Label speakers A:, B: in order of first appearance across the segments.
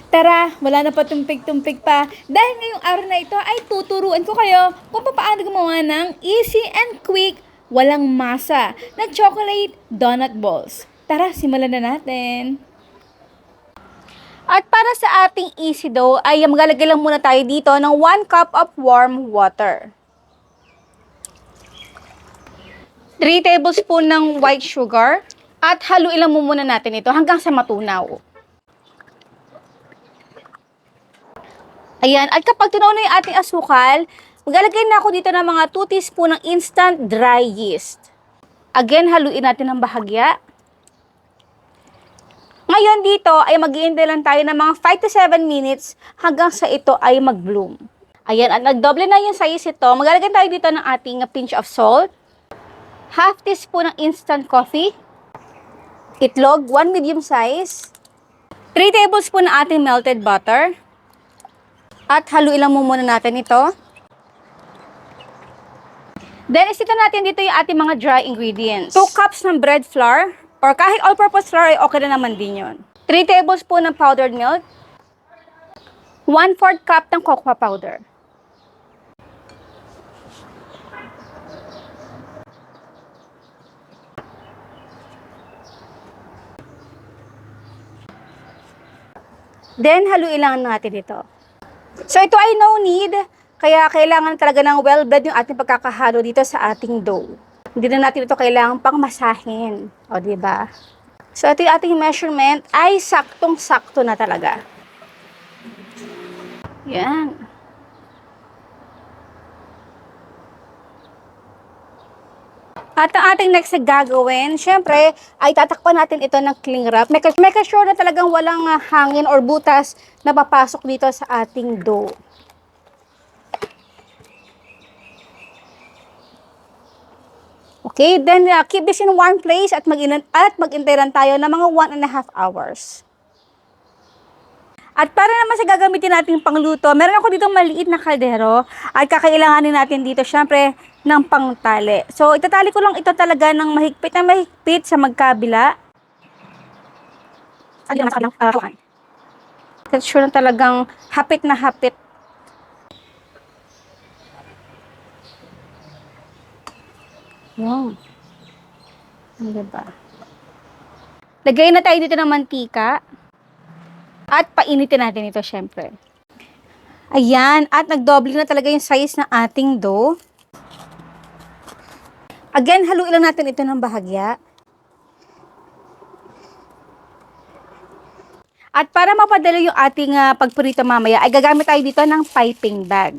A: Tara, wala na pa tumpik-tumpik pa. Dahil ngayong araw na ito ay tuturuan ko kayo kung paano gumawa ng easy and quick, walang masa na chocolate donut balls. Tara, simulan na natin. At para sa ating easy dough ay maglalagay lang muna tayo dito ng 1 cup of warm water. 3 tablespoon ng white sugar at haluin lang muna natin ito hanggang sa matunaw. Ayan, at kapag tunaw na yung ating asukal, maglalagay na ako dito ng mga 2 teaspoon ng instant dry yeast. Again, haluin natin ng bahagya. Ngayon dito ay mag-iintay lang tayo ng mga 5 to 7 minutes hanggang sa ito ay mag-bloom. Ayan, at nagdoble na yung size ito. Maglalagay tayo dito ng ating pinch of salt, half teaspoon ng instant coffee, itlog, 1 medium size, 3 tablespoon ng ating melted butter, at haluin lang muna natin ito. Then, isita natin dito yung ating mga dry ingredients. 2 cups ng bread flour, or kahit all-purpose flour ay okay na naman din yun. 3 tablespoon ng powdered milk, 1/4 cup ng cocoa powder. Then, haluin lang natin ito. So, ito ay no need, kaya kailangan talaga ng well-blend yung ating pagkakahalo dito sa ating dough. Hindi na natin ito kailangan pang masahin. O, diba? So, ito yung ating measurement ay saktong-sakto na talaga. Yan. At ang ating next na gagawin, syempre, ay tatakpan natin ito ng cling wrap. Make sure na talagang walang hangin or butas na papasok dito sa ating dough. Okay, then keep this in one place at mag-intay lang tayo ng mga 1.5 hours. At para naman sa gagamitin natin pangluto, meron ako dito maliit na kaldero at kakailanganin natin dito syempre ng pangtali. So, itatali ko lang ito talaga ng mahigpit na mahigpit sa magkabila. At yun, hawakan. Sure na talagang hapit na hapit. Wow. Ano diba? Lagay na tayo dito ng mantika. At painitin natin ito syempre. Ayan, at nagdoble na talaga yung size ng ating dough. Again, haluin lang natin ito ng bahagya. At para mapadali yung ating pagpurito mamaya, ay gagamit tayo dito ng piping bag.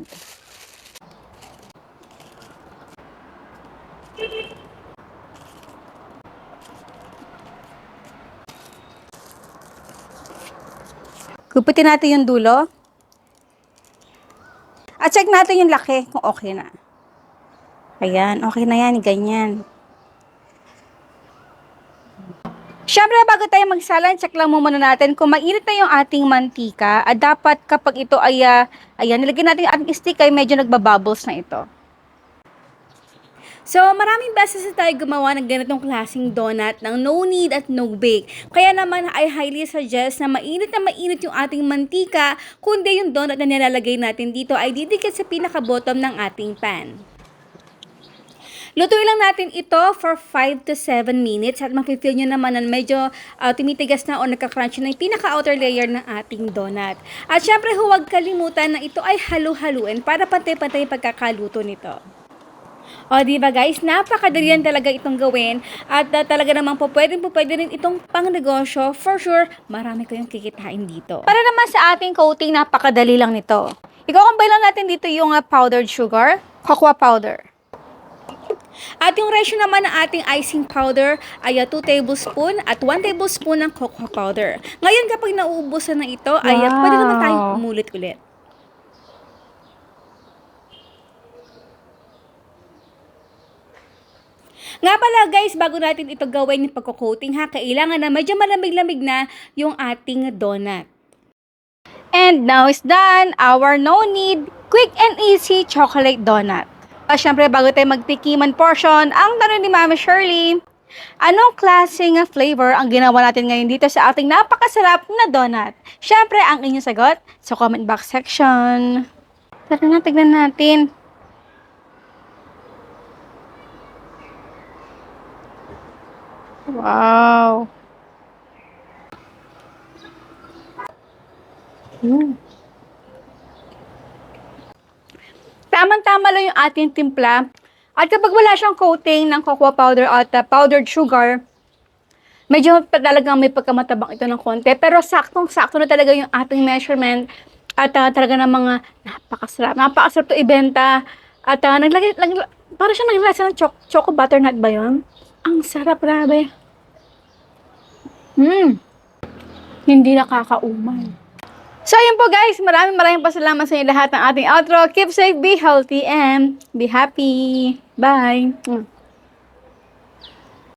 A: Gupitin natin yung dulo. At check natin yung laki kung okay na. Ayan, okay na yan, ganyan. Siyempre, bago tayo magsalan, check lang muna natin kung mainit na yung ating mantika. At dapat kapag ito ay, ayan, nilagyan natin yung ating stick ay medyo nagbabubbles na ito. So, maraming beses na tayo gumawa ng ganitong klaseng donut ng no need at no bake. Kaya naman, I highly suggest na mainit yung ating mantika, kundi yung donut na nilalagay natin dito ay didikit sa pinaka-bottom ng ating pan. Lutuin lang natin ito for 5 to 7 minutes at mapifeel nyo naman na medyo tumitigas na o nagka-crunchy na yung pinaka-outer layer ng ating donut. At syempre, huwag kalimutan na ito ay halu-haluin para pantay-pantay pagkakaluto nito. O, diba guys, napakadali yan talaga itong gawin at talaga namang pwede rin itong pangnegosyo. For sure, marami kayong kikitain dito. Para naman sa ating coating, napakadali lang nito. I-combine lang natin dito yung powdered sugar, cocoa powder. At yung ratio naman ng ating icing powder ay 2 tablespoon at 1 tablespoon ng cocoa powder. Ngayon kapag nauubusan na ito, ay pwede naman tayong umulit ulit. Nga pala guys, bago natin ito gawin yung pagko-coating ha, kailangan na medyo malamig-lamig na yung ating donut. And now is done, our no need, quick and easy chocolate donut. Siyempre, bago tayo magtikiman portion, ang tanong ni Mama Shirley, Anong klaseng flavor ang ginawa natin ngayon dito sa ating napakasarap na donut? Syempre, ang inyong sagot sa comment box section. Tara na, tignan natin. Wow. Tamang-tama lang yung ating timpla. At kapag wala siyang coating ng cocoa powder at powdered sugar, medyo talagang may pagkamatabang ito ng konti. Pero saktong-sakto na talaga yung ating measurement. At talaga ng mga napakasarap. Napakasarap to ibenta. At para siya naglasa ng choco butternut ba yun? Ang sarap, grabe. Hindi nakakaumay. So, yun po guys. Maraming pasalamat sa inyo lahat ng ating outro. Keep safe, be healthy, and be happy. Bye.